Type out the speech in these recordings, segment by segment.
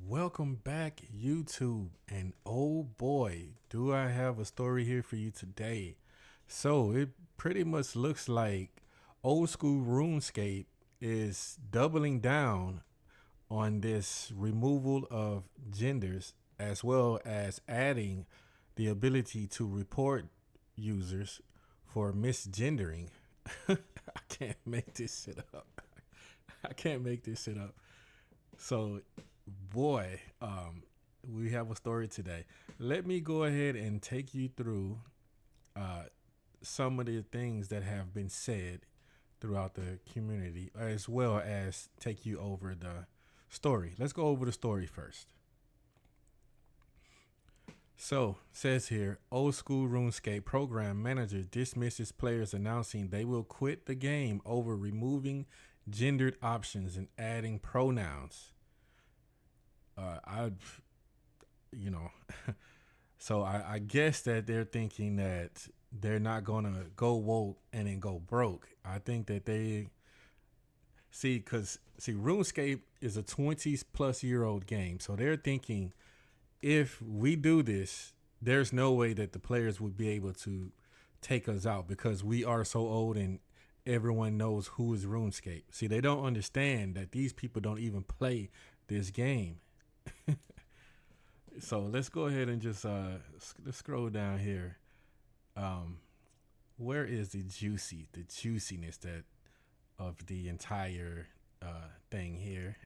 Welcome back, YouTube. And oh boy, do I have a story here for you today. So it pretty much looks like Old School RuneScape is doubling down on this removal of genders as well as adding the ability to report users for misgendering. I can't make this shit up. I can't make this shit up. So, boy, we have a story today. Let me go ahead and take you through uh, some of the things that have been said throughout the community, as well as take you over the story. Let's go over the story first. So, says here, Old School RuneScape program manager dismisses players announcing they will quit the game over removing gendered options and adding pronouns. I, you know, so I guess that they're thinking that they're not gonna go woke and then go broke. I think that they see, RuneScape is a 20-plus-year-old game, so they're thinking if we do this, there's no way that the players would be able to take us out because we are so old and everyone knows who is RuneScape. See, they don't understand that these people don't even play this game. So let's go ahead and just let's scroll down here. Um, where is the juiciness that of the entire thing here?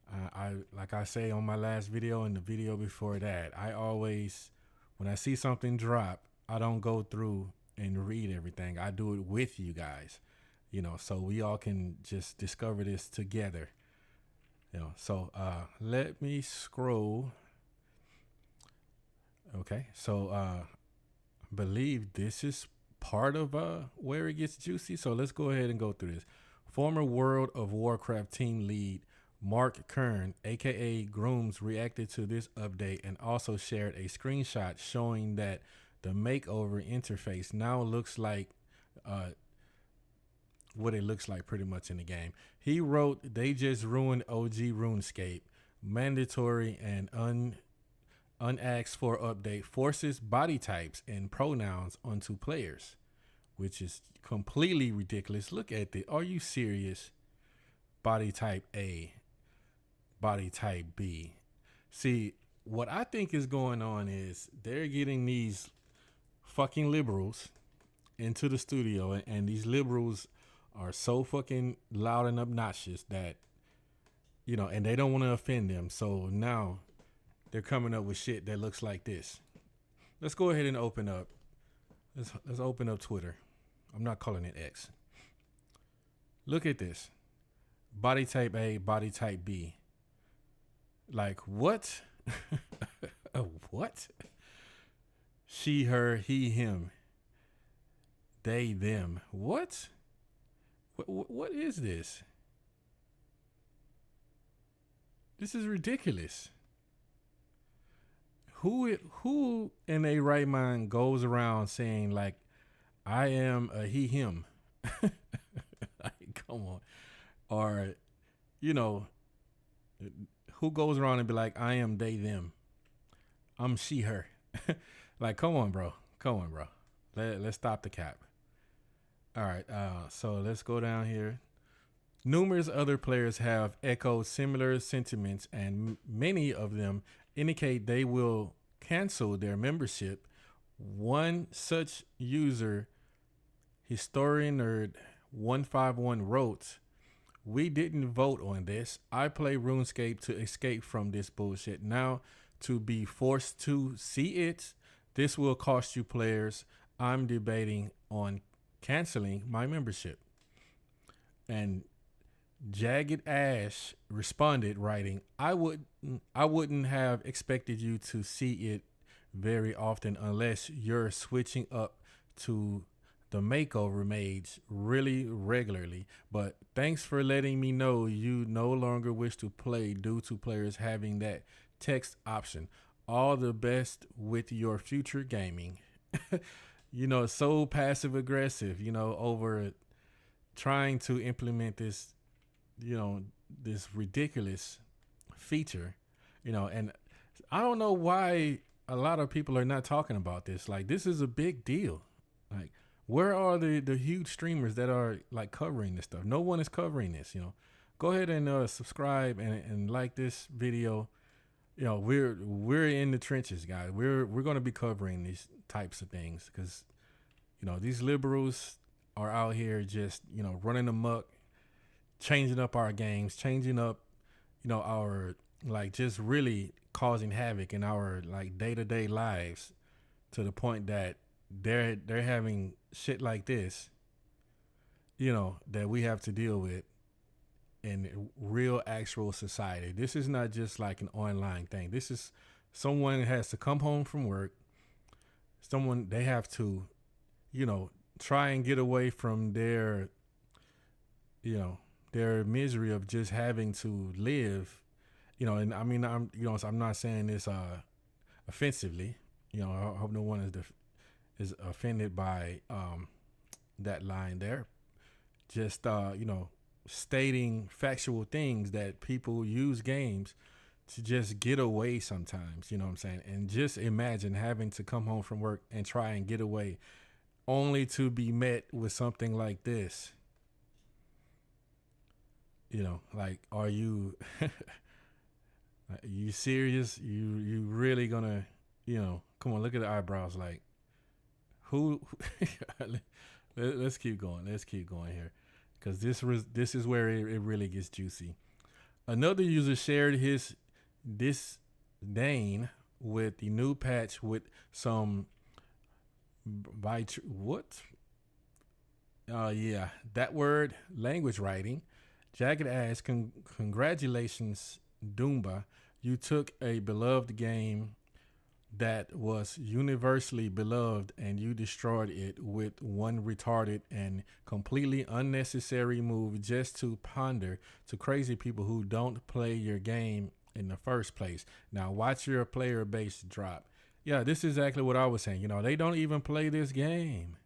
I like I say on my last video and the video before that, I always when I see something drop, I don't go through and read everything. I do it with you guys, so we all can just discover this together. So let me scroll. Okay, so believe this is part of where it gets juicy. So let's go ahead and go through this. Former World of Warcraft team lead Mark Kern, aka Grooms, reacted to this update and also shared a screenshot showing that the makeover interface now looks like what it looks like pretty much in the game. He wrote, "They just ruined OG RuneScape. Mandatory and unasked for update forces body types and pronouns onto players, which is completely ridiculous. Look at it. Are you serious? Body type A, body type B. See, what I think is going on is they're getting these fucking liberals into the studio, and these liberals are so fucking loud and obnoxious that, and they don't want to offend them. So now they're coming up with shit that looks like this. Let's go ahead and open up. Let's open up Twitter. I'm not calling it X. Look at this. Body type A, body type B. Like what? What? She, her, he, him. They, them. What? What is this? This is ridiculous. Who in a right mind goes around saying like I am a he him? Like, come on. Or you know, who goes around and be like I am they them. I'm she her. Like come on, bro. Come on, bro. Let's stop the cap. All right. So let's go down here. Numerous other players have echoed similar sentiments, and many of them indicate they will cancel their membership. One such user, Historian Nerd 151, wrote, "We didn't vote on this. I play RuneScape to escape from this bullshit. Now, to be forced to see it, this will cost you players. I'm debating on canceling my membership." And Jagged Ash responded, writing, I wouldn't have expected you to see it very often unless you're switching up to the makeover mage really regularly. But thanks for letting me know you no longer wish to play due to players having that text option. All the best with your future gaming." So passive aggressive, over trying to implement this ridiculous feature And I don't know why a lot of people are not talking about this. Like, this is a big deal. Like, where are the huge streamers that are like covering this stuff? No one is covering this. Go ahead and subscribe and like this video. We're in the trenches, guys. We're going to be covering these types of things because these liberals are out here just running amok, changing up our games, changing up our, like, just really causing havoc in our like day-to-day lives, to the point that they're having shit like this that we have to deal with in real actual society. This is not just like an online thing. This is someone has to come home from work. They have to try and get away from their misery of just having to live. And I mean, so I'm not saying this offensively. I hope no one is offended by that line there. Just stating factual things that people use games to just get away sometimes. You know what I'm saying? And just imagine having to come home from work and try and get away, only to be met with something like this. Like, are you are you serious? You really gonna come on, look at the eyebrows. Like, who? Let's keep going. Let's keep going here, because this is where it really gets juicy. Another user shared his disdain with the new patch with some what? Yeah, that word, language writing. Jagged Ass, congratulations, Doomba. You took a beloved game that was universally beloved and you destroyed it with one retarded and completely unnecessary move just to ponder to crazy people who don't play your game in the first place. Now watch your player base drop. Yeah, this is exactly what I was saying. They don't even play this game.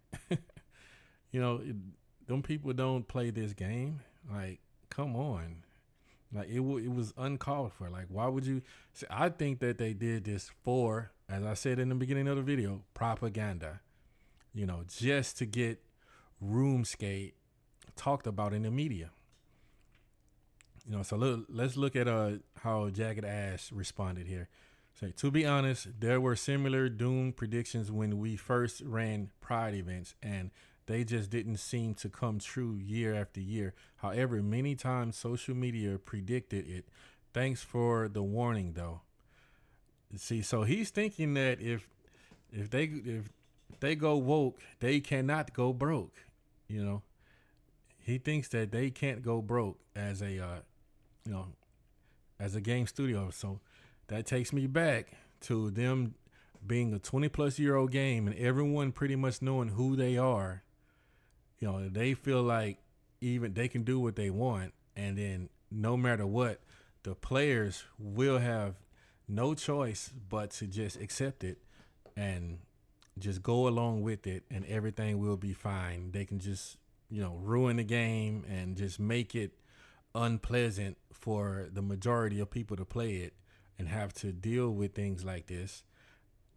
Them people don't play this game. Like, come on. Like, it was uncalled for. Like, why would you? See, I think that they did this for, as I said in the beginning of the video, propaganda. Just to get RuneScape talked about in the media. So let's look at how Jagged Ass responded here. Say, to be honest, there were similar doom predictions when we first ran Pride events, and they just didn't seem to come true year after year. However, many times social media predicted it. Thanks for the warning, though. See, so he's thinking that if they go woke, they cannot go broke. He thinks that they can't go broke as a game studio. So that takes me back to them being a 20-plus-year-old game and everyone pretty much knowing who they are. They feel like even they can do what they want, and then no matter what, the players will have no choice but to just accept it and just go along with it, and everything will be fine. They can just ruin the game and just make it unpleasant for the majority of people to play it and have to deal with things like this.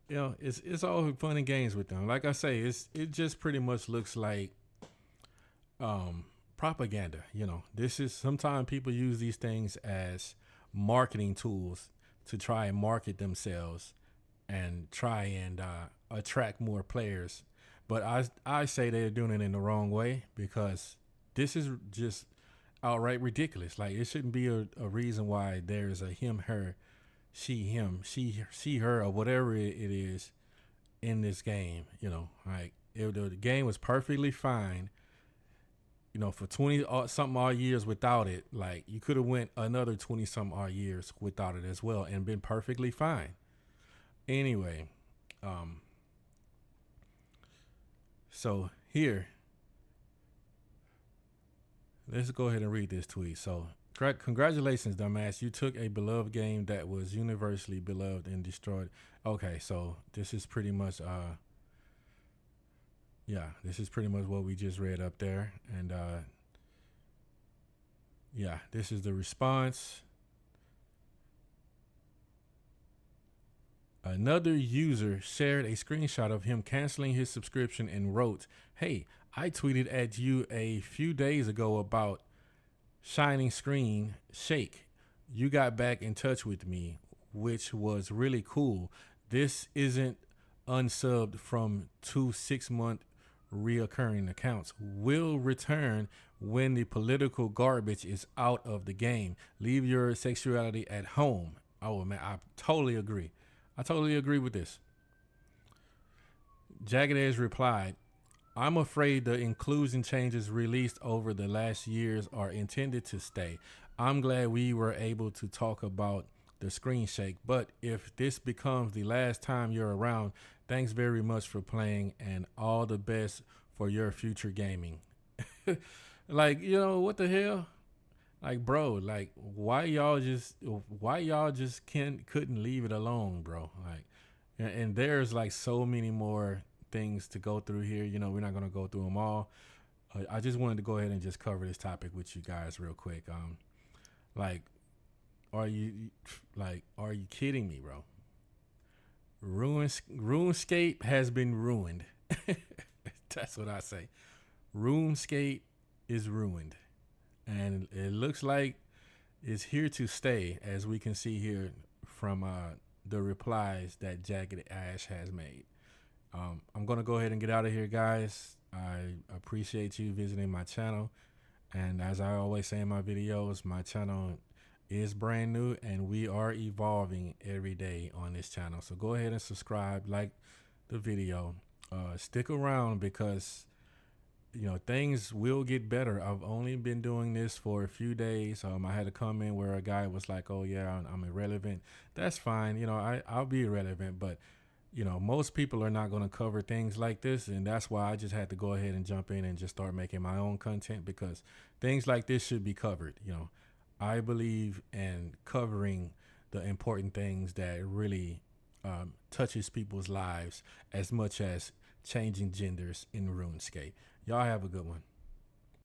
It's all fun and games with them. Like I say, it just pretty much looks like propaganda. This is, sometimes people use these things as marketing tools to try and market themselves and try and attract more players. But I say they're doing it in the wrong way, because this is just outright ridiculous. Like, it shouldn't be a reason why there's a him, her, she, him, she, her, or whatever it is in this game. Like, the game was perfectly fine for 20 something odd years without it. Like, you could have went another 20 something odd years without it as well and been perfectly fine. Anyway, so here, let's go ahead and read this tweet. So, congratulations, dumbass. You took a beloved game that was universally beloved and destroyed. Okay, so this is pretty much this is pretty much what we just read up there. And this is the response. Another user shared a screenshot of him canceling his subscription and wrote, "Hey, I tweeted at you a few days ago about Shining Screen Shake. You got back in touch with me, which was really cool. This isn't unsubbed from 2 6-month reoccurring accounts. Will return when the political garbage is out of the game. Leave your sexuality at home." Oh man, I totally agree. I totally agree with this. Jagged Edge replied, "I'm afraid the inclusion changes released over the last years are intended to stay. I'm glad we were able to talk about the screen shake, but if this becomes the last time you're around, thanks very much for playing and all the best for your future gaming." Like, what the hell? Like, bro, like why y'all just can't couldn't leave it alone, bro? Like, and there's like so many more things to go through here. We're not gonna go through them all. I just wanted to go ahead and just cover this topic with you guys real quick. Like, are you are you kidding me, bro? RuneScape has been ruined. That's what I say. RuneScape is ruined, and it looks like it's here to stay, as we can see here from the replies that Jagged Ash has made. I'm gonna go ahead and get out of here, guys. I appreciate you visiting my channel, and as I always say in my videos, my channel is brand new and we are evolving every day on this channel. So go ahead and subscribe, like the video, stick around because things will get better. I've only been doing this for a few days. I had a comment where a guy was like, "Oh yeah, I'm irrelevant." That's fine. I'll be irrelevant, but most people are not going to cover things like this, and that's why I just had to go ahead and jump in and just start making my own content, because things like this should be covered. I believe in covering the important things that really touches people's lives as much as changing genders in RuneScape. Y'all have a good one.